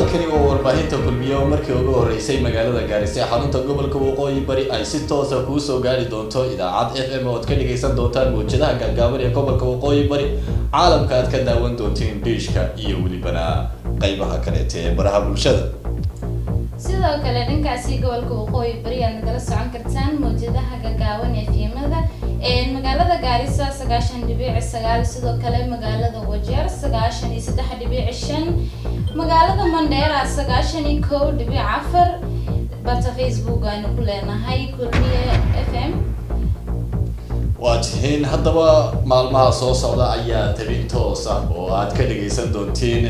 halkani waa warbaahinta kulmiyo markii ugu horeysay magaalada Gaarisa xarunta gobolka Waqooyi Bari ay si toos ah ku soo gaari doonto idaacad FM oo ka dhageysan doontaan muujadaha gaagaaban ee gobolka Waqooyi Bari caalamka aad ka daawan doontiin diishka iyo waliba qaybaha kale ee baraha bulshada sidoo kale dhankaasi gobolka Waqooyi Bari aad nagala socon kartaan muujadaha gaagaaban ee fiimada ee magaalada Gaarisa 9.9 sidoo kale magaalada Wajeer 9.3 magaalada Mandera 9.1 barta Facebook aynu ku leenahay Kulmiye FM wajihin haddaba maalmaha soo socda ayaa tabin toos ah oo aad ka dhageysan doontiin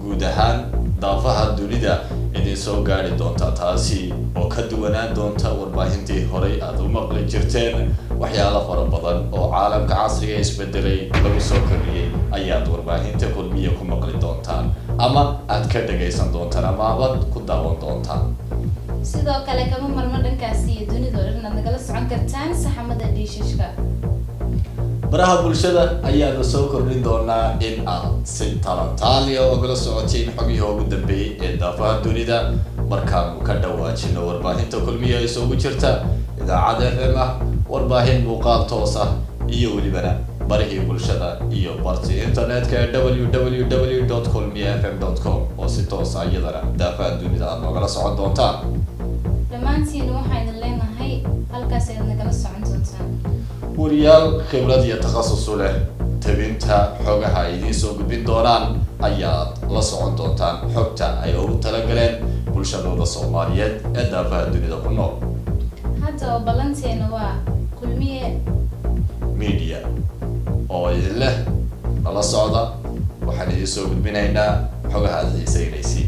guud ahaan daafaha dunida idin soo gaari doonta taasi oo ka duwanaan doonta warbaahintii horey aad u maqli jirteen waxyaalo fara badan oo caalamka casriga isbedelay lagu soo kordhiyay ayaad warbaahinta Kulmiye ku maqli doontaan ama aad ka dhageysan doontaan ama aad ku daawan doontaan sidoo kale kama marmo dhankaasi dunida oo dhan nagala socon kartaan saxamada diishashka baraha bulshada ayaa soo kordhin doonaa in aad si talantaaliya oo kala socotiin xogihii ugu dambeeyay ee daafaha dunida markaan ka dhawaajino warbaahinta Kulmiye ay soo jirta idaacad FM warbaahin muuqaal toos ah iyo waliba barihii bulshada iyo barti internetka www.kulmiyefm.com oo si toos ah iyadana daafaha dunida aad nagala socon doontaan dhamaantiin waxaan leenahay halkaas aad nagala socon doontaan wariyaal khibrad iyo takhasus u leh tabinta xogaha idin soo gudbin doonaan ayaad la socon doontaan xogta ay ugu talagaleen bulshada Soomaaliyeed ee daafaha dunida ku nool hadda balanteena waa Kulmiye media oo idin leh nala socda waxaan idin soo gudbinaynaa xogaha xiisaynaysi